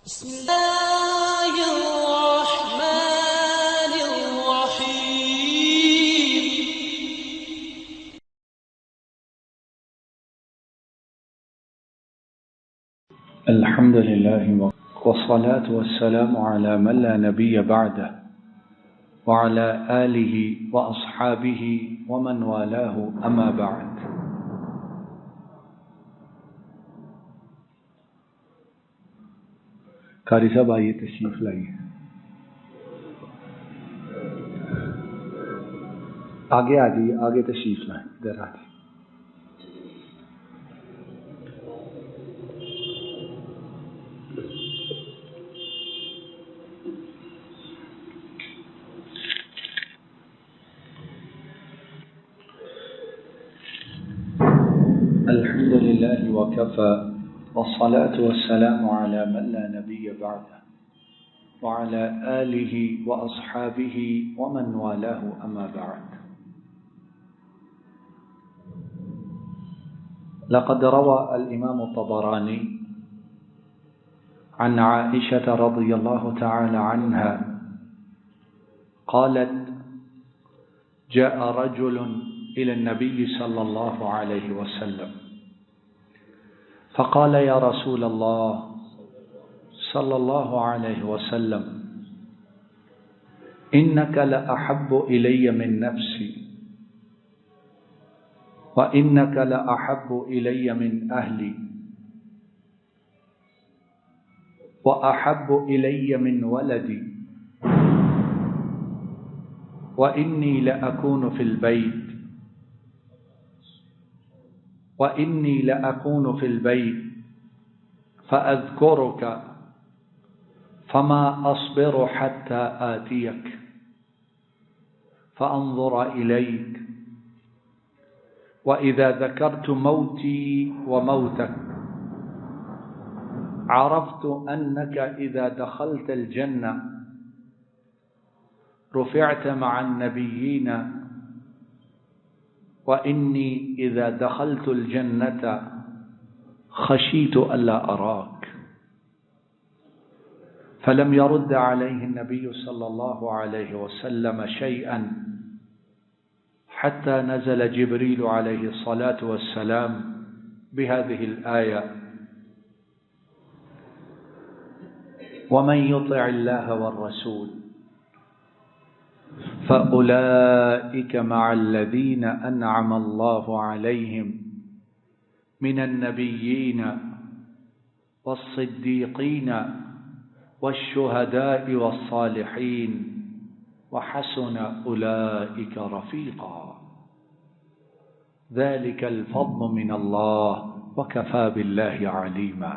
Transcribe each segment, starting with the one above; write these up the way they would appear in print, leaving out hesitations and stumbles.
بسم الله الرحمن الرحيم. الحمد لله والصلاة والسلام على من لا نبي بعده وعلى آله وأصحابه ومن والاه أما بعد. قاری صاحب آئیے تشریف لائیے. آگے آ جائیے, آگے تشریف لائیں, ادھر آ جائیے. الحمد لله وكفى والصلاة والسلام على من لا نبي بعده وعلى آله وأصحابه ومن والاه أما بعد. لقد روى الإمام الطبراني عن عائشة رضي الله تعالى عنها قالت: جاء رجل إلى النبي صلى الله عليه وسلم فقال: يا رسول الله صلى الله عليه وسلم إنك لأحب إلي من نفسي وإنك لأحب إلي من أهلي وأحب إلي من ولدي وإني لأكون في البيت فأذكرك فما أصبر حتى آتيك فأنظر إليك وإذا ذكرت موتي وموتك عرفت أنك إذا دخلت الجنة رفعت مع النبيين وإني إذا دخلت الجنة خشيت ألا أراك. فلم يرد عليه النبي صلى الله عليه وسلم شيئا حتى نزل جبريل عليه الصلاة والسلام بهذه الآية: ومن يطع الله والرسول فأولئك مع الذين أنعم الله عليهم من النبيين والصديقين والشهداء والصالحين وحسن أولئك رفيقا. ذلك الفضل من الله وكفى بالله عليما.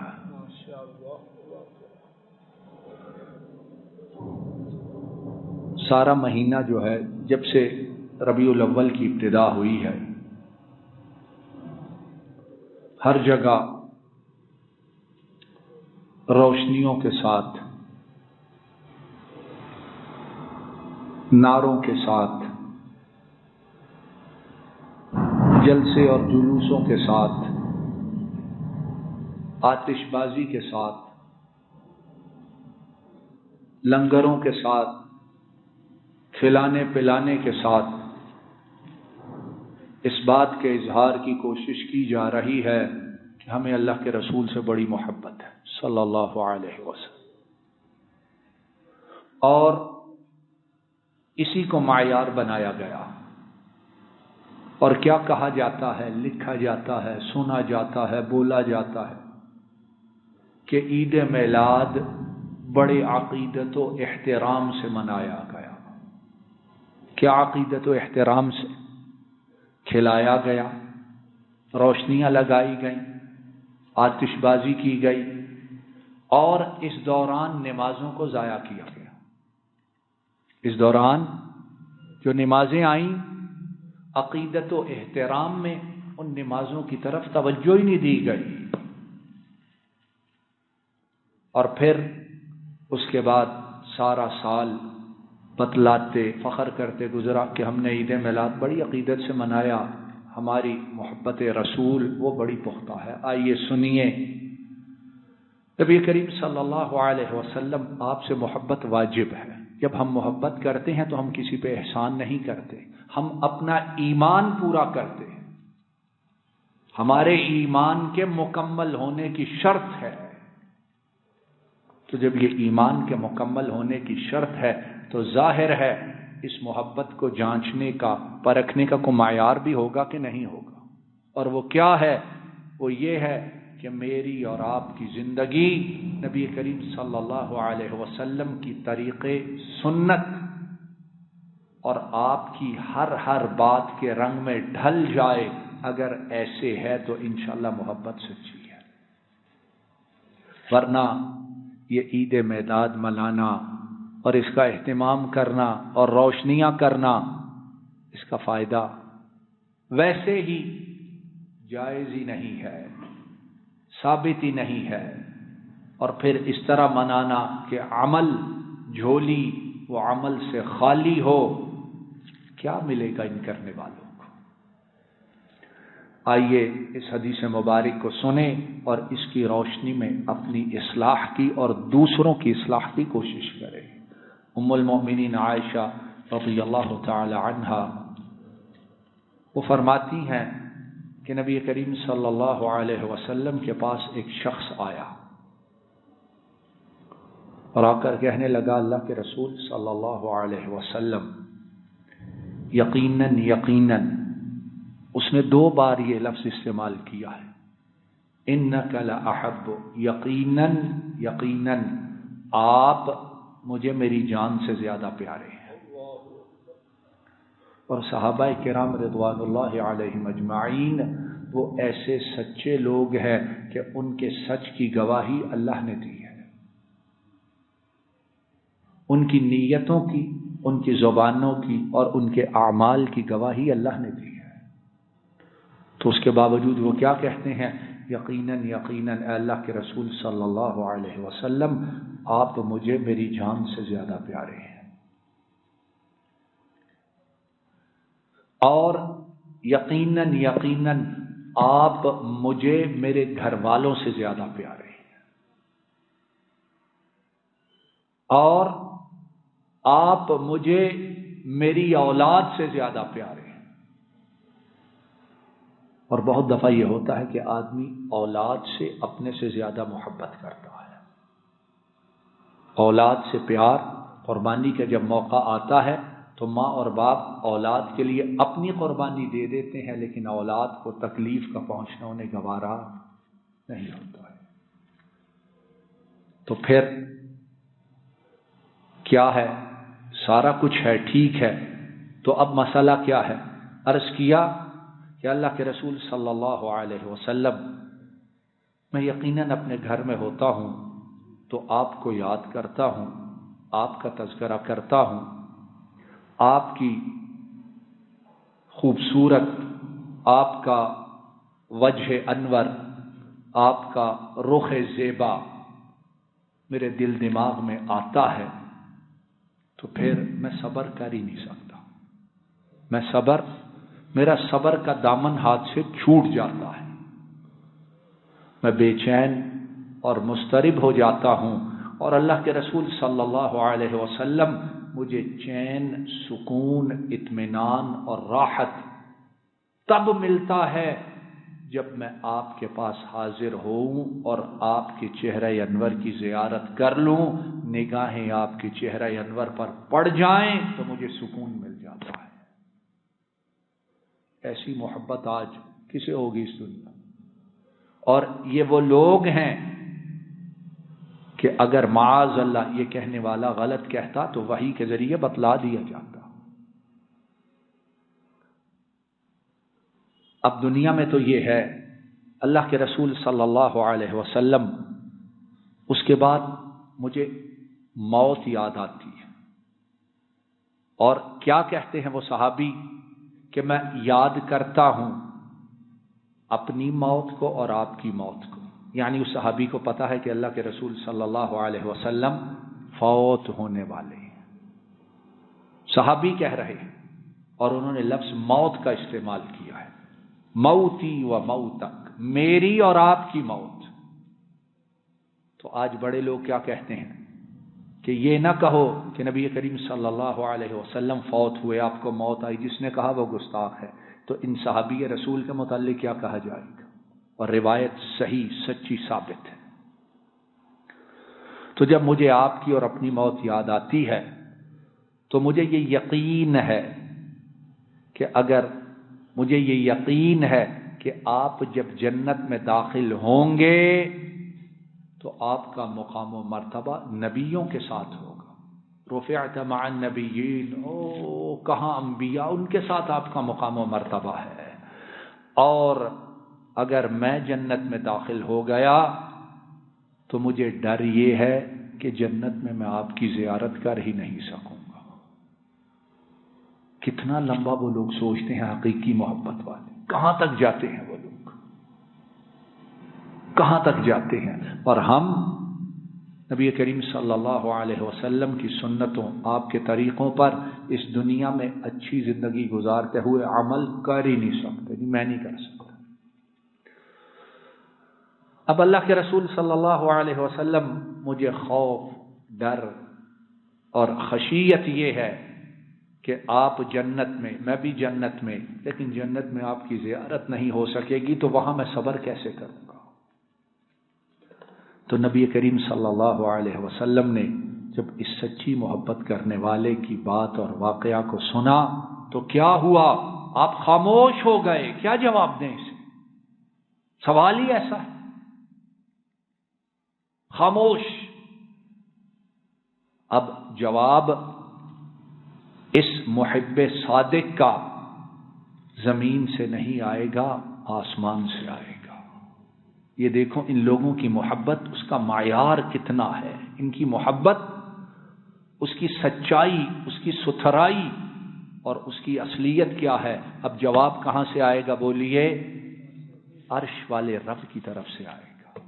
سارا مہینہ جو ہے جب سے ربیع الاول کی ابتدا ہوئی ہے, ہر جگہ روشنیوں کے ساتھ, نعروں کے ساتھ, جلسے اور جلوسوں کے ساتھ, آتش بازی کے ساتھ, لنگروں کے ساتھ, کھلانے پلانے کے ساتھ اس بات کے اظہار کی کوشش کی جا رہی ہے کہ ہمیں اللہ کے رسول سے بڑی محبت ہے صلی اللہ علیہ وسلم, اور اسی کو معیار بنایا گیا. اور کیا کہا جاتا ہے, لکھا جاتا ہے, سنا جاتا ہے, بولا جاتا ہے کہ عید میلاد بڑے عقیدت و احترام سے منایا گیا. کیا عقیدت و احترام سے کھلایا گیا, روشنیاں لگائی گئیں, آتش بازی کی گئی, اور اس دوران نمازوں کو ضائع کیا گیا. اس دوران جو نمازیں آئیں, عقیدت و احترام میں ان نمازوں کی طرف توجہ ہی نہیں دی گئی. اور پھر اس کے بعد سارا سال بتلاتے, فخر کرتے گزرا کہ ہم نے عید میلاد بڑی عقیدت سے منایا, ہماری محبت رسول وہ بڑی پختہ ہے. آئیے سنیے نبی کریم صلی اللہ علیہ وسلم آپ سے محبت واجب ہے. جب ہم محبت کرتے ہیں تو ہم کسی پہ احسان نہیں کرتے، ہم اپنا ایمان پورا کرتے ہیں. ہمارے ایمان کے مکمل ہونے کی شرط ہے. تو جب یہ ایمان کے مکمل ہونے کی شرط ہے تو ظاہر ہے اس محبت کو جانچنے کا، پرکھنے کا کوئی معیار بھی ہوگا کہ نہیں ہوگا. اور وہ کیا ہے؟ وہ یہ ہے کہ میری اور آپ کی زندگی نبی کریم صلی اللہ علیہ وسلم کی طریقے سنت اور آپ کی ہر بات کے رنگ میں ڈھل جائے. اگر ایسے ہے تو انشاءاللہ محبت سچی ہے. ورنہ یہ عید میلاد منانا اور اس کا اہتمام کرنا اور روشنیاں کرنا، اس کا فائدہ ویسے ہی جائز ہی نہیں ہے، ثابت ہی نہیں ہے. اور پھر اس طرح منانا کہ عمل جھولی وہ عمل سے خالی ہو، کیا ملے گا ان کرنے والوں کو؟ آئیے اس حدیث مبارک کو سنیں اور اس کی روشنی میں اپنی اصلاح کی اور دوسروں کی اصلاح کی کوشش کریں. ام المؤمنین عائشہ رضی اللہ تعالی عنہا وہ فرماتی ہیں کہ نبی کریم صلی اللہ علیہ وسلم کے پاس ایک شخص آیا اور آ کر کہنے لگا، اللہ کے رسول صلی اللہ علیہ وسلم، یقیناً اس نے 2 بار یہ لفظ استعمال کیا ہے، انک لاحب، یقیناً آپ مجھے میری جان سے زیادہ پیارے ہیں. اور صحابہ کرام رضوان اللہ علیہم اجمعین وہ ایسے سچے لوگ ہیں کہ ان کے سچ کی گواہی اللہ نے دی ہے. ان کی نیتوں کی، ان کی زبانوں کی اور ان کے اعمال کی گواہی اللہ نے دی ہے. تو اس کے باوجود وہ کیا کہتے ہیں؟ یقیناً اے اللہ کے رسول صلی اللہ علیہ وسلم، آپ مجھے میری جان سے زیادہ پیارے ہیں. اور یقیناً آپ مجھے میرے گھر والوں سے زیادہ پیارے ہیں. اور آپ مجھے میری اولاد سے زیادہ پیارے ہیں. اور بہت دفعہ یہ ہوتا ہے کہ آدمی اولاد سے اپنے سے زیادہ محبت کرتا ہے. اولاد سے پیار، قربانی کا جب موقع آتا ہے تو ماں اور باپ اولاد کے لیے اپنی قربانی دے دیتے ہیں، لیکن اولاد کو تکلیف کا پہنچنا انہیں گوارا نہیں ہوتا ہے. تو پھر کیا ہے؟ سارا کچھ ہے، ٹھیک ہے، تو اب مسئلہ کیا ہے؟ عرض کیا کہ اللہ کے رسول صلی اللہ علیہ وسلم، میں یقیناً اپنے گھر میں ہوتا ہوں تو آپ کو یاد کرتا ہوں، آپ کا تذکرہ کرتا ہوں، آپ کی خوبصورت، آپ کا وجہ انور، آپ کا رخ زیبا میرے دل دماغ میں آتا ہے. تو پھر میں صبر کر ہی نہیں سکتا. میرا صبر کا دامن ہاتھ سے چھوٹ جاتا ہے. میں بے چین اور مضطرب ہو جاتا ہوں. اور اللہ کے رسول صلی اللہ علیہ وسلم مجھے چین، سکون، اطمینان اور راحت تب ملتا ہے جب میں آپ کے پاس حاضر ہوں اور آپ کے چہرہ انور کی زیارت کر لوں، نگاہیں آپ کے چہرہ انور پر پڑ جائیں تو مجھے سکون مل جاتا ہے. ایسی محبت آج کسے ہوگی اس دنیا؟ اور یہ وہ لوگ ہیں کہ اگر معاذ اللہ یہ کہنے والا غلط کہتا تو وحی کے ذریعے بتلا دیا جاتا. اب دنیا میں تو یہ ہے، اللہ کے رسول صلی اللہ علیہ وسلم، اس کے بعد مجھے موت یاد آتی ہے. اور کیا کہتے ہیں وہ صحابی کہ میں یاد کرتا ہوں اپنی موت کو اور آپ کی موت کو. یعنی اس صحابی کو پتا ہے کہ اللہ کے رسول صلی اللہ علیہ وسلم فوت ہونے والے ہیں. صحابی کہہ رہے ہیں اور انہوں نے لفظ موت کا استعمال کیا ہے. موتی و موتک، میری اور آپ کی موت. تو آج بڑے لوگ کیا کہتے ہیں کہ یہ نہ کہو کہ نبی کریم صلی اللہ علیہ وسلم فوت ہوئے، آپ کو موت آئی، جس نے کہا وہ گستاخ ہے۔ تو ان صحابی رسول کے متعلق کیا کہا جائے گا؟ اور روایت صحیح سچی ثابت ہے۔ تو جب مجھے آپ کی اور اپنی موت یاد آتی ہے تو مجھے یہ یقین ہے کہ مجھے یہ یقین ہے کہ آپ جب جنت میں داخل ہوں گے تو آپ کا مقام و مرتبہ نبیوں کے ساتھ ہوگا۔ رفعت مع النبیین، کہاں انبیاء، ان کے ساتھ آپ کا مقام و مرتبہ ہے۔ اور اگر میں جنت میں داخل ہو گیا تو مجھے ڈر یہ ہے کہ جنت میں آپ کی زیارت کر ہی نہیں سکوں گا۔ کتنا لمبا وہ لوگ سوچتے ہیں حقیقی محبت والے، کہاں تک جاتے ہیں وہ لوگ، کہاں تک جاتے ہیں۔ اور ہم نبی کریم صلی اللہ علیہ وسلم کی سنتوں، آپ کے طریقوں پر اس دنیا میں اچھی زندگی گزارتے ہوئے عمل کر ہی نہیں سکتے، میں نہیں کر سکتا۔ اب اللہ کے رسول صلی اللہ علیہ وسلم مجھے خوف، ڈر اور خشیت یہ ہے کہ آپ جنت میں، میں بھی جنت میں، لیکن جنت میں آپ کی زیارت نہیں ہو سکے گی، تو وہاں میں صبر کیسے کروں گا؟ تو نبی کریم صلی اللہ علیہ وسلم نے جب اس سچی محبت کرنے والے کی بات اور واقعہ کو سنا تو کیا ہوا؟ آپ خاموش ہو گئے۔ کیا جواب دیں اسے؟ سوال ہی ایسا ہے، خاموش۔ اب جواب اس محب صادق کا زمین سے نہیں آئے گا، آسمان سے آئے گا۔ یہ دیکھو ان لوگوں کی محبت، اس کا معیار کتنا ہے، ان کی محبت، اس کی سچائی، اس کی ستھرائی اور اس کی اصلیت کیا ہے۔ اب جواب کہاں سے آئے گا بولیے؟ عرش والے رب کی طرف سے آئے گا۔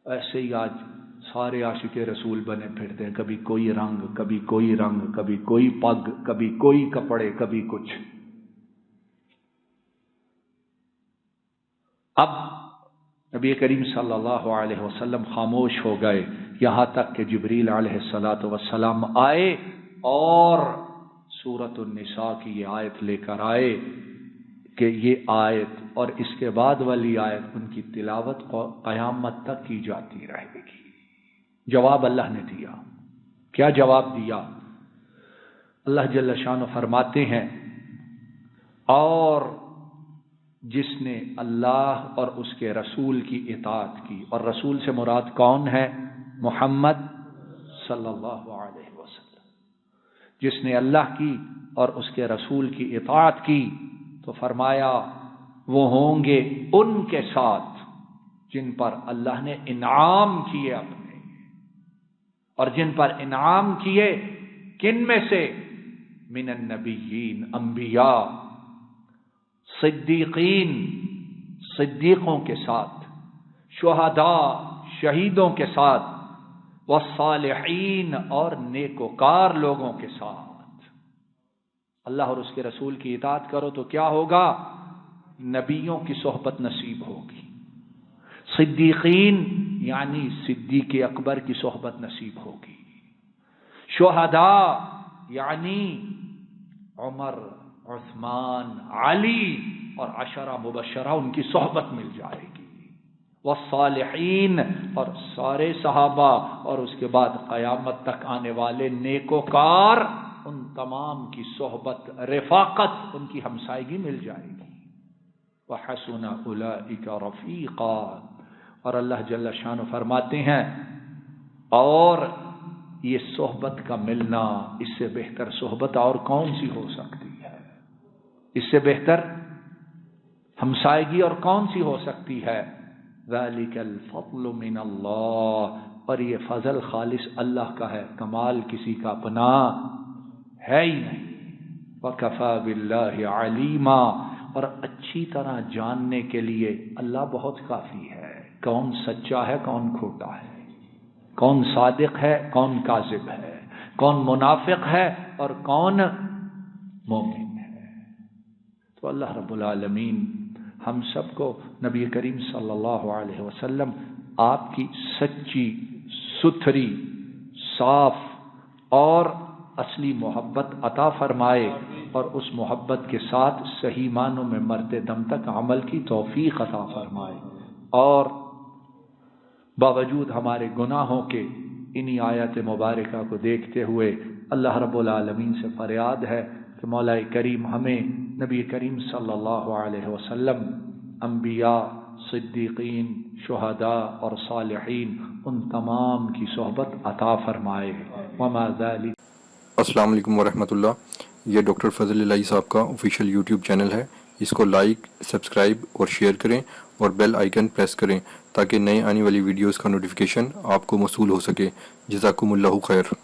ایسے ہی آج سارے عاشق رسول بنے پھرتے ہیں، کبھی کوئی رنگ، کبھی کوئی رنگ، کبھی کوئی پگ، کبھی کوئی کپڑے، کبھی کچھ۔ اب نبی کریم صلی اللہ علیہ وسلم خاموش ہو گئے، یہاں تک کہ جبریل علیہ السلام آئے اور سورۃ النساء کی یہ آیت لے کر آئے کہ یہ آیت اور اس کے بعد والی آیت، ان کی تلاوت قیامت تک کی جاتی رہے گی۔ جواب اللہ نے دیا۔ کیا جواب دیا؟ اللہ جل شانہ فرماتے ہیں، اور جس نے اللہ اور اس کے رسول کی اطاعت کی، اور رسول سے مراد کون ہے؟ محمد صلی اللہ علیہ وسلم۔ جس نے اللہ کی اور اس کے رسول کی اطاعت کی تو فرمایا وہ ہوں گے ان کے ساتھ جن پر اللہ نے انعام کیے اپنے، اور جن پر انعام کیے کن میں سے؟ من النبیین، انبیاء، صدیقین، صدیقوں کے ساتھ، شہداء، شہیدوں کے ساتھ، والصالحین، اور نیکوکار لوگوں کے ساتھ۔ اللہ اور اس کے رسول کی اطاعت کرو تو کیا ہوگا؟ نبیوں کی صحبت نصیب ہوگی۔ صدیقین یعنی صدیق اکبر کی صحبت نصیب ہوگی۔ شہداء یعنی عمر، عثمان، علی اور عشرہ مبشرہ، ان کی صحبت مل جائے گی۔ والصالحین، اور سارے صحابہ، اور اس کے بعد قیامت تک آنے والے نیکوکار، ان تمام کی صحبت، رفاقت، ان کی ہمسائیگی مل جائے گی۔ وحسن اولئک رفیقا، اور اللہ جل شانہ فرماتے ہیں اور یہ صحبت کا ملنا، اس سے بہتر صحبت اور کون سی ہو سکتی ہے؟ اس سے بہتر ہمسائیگی اور کون سی ہو سکتی ہے؟ ذالک الفضل من اللہ، اور یہ فضل خالص اللہ کا ہے، کمال کسی کا اپنا ہے ہی نہیں۔ وکفی باللہ علیما، اور اچھی طرح جاننے کے لیے اللہ بہت کافی ہے، کون سچا ہے کون کھوٹا ہے، کون صادق ہے کون کاذب ہے، کون منافق ہے اور کون مومن ہے۔ تو اللہ رب العالمین ہم سب کو نبی کریم صلی اللہ علیہ وسلم آپ کی سچی ستھری صاف اور اصلی محبت عطا فرمائے اور اس محبت کے ساتھ صحیح معنوں میں مرتے دم تک عمل کی توفیق عطا فرمائے، اور باوجود ہمارے گناہوں کے انہی آیات مبارکہ کو دیکھتے ہوئے اللہ رب العالمین سے فریاد ہے کہ مولا کریم ہمیں نبی کریم صلی اللہ علیہ وسلم، انبیاء، صدیقین، شہداء اور صالحین ان تمام کی صحبت عطا فرمائے۔ وما ذلک۔ السلام علیکم ورحمۃ اللہ۔ یہ ڈاکٹر فضل الہی صاحب کا آفیشیل یوٹیوب چینل ہے، اس کو لائک، سبسکرائب اور شیئر کریں اور بیل آئیکن پریس کریں تاکہ نئے آنے والی ویڈیوز کا نوٹیفیکیشن آپ کو موصول ہو سکے۔ جزاکم اللہ خیر۔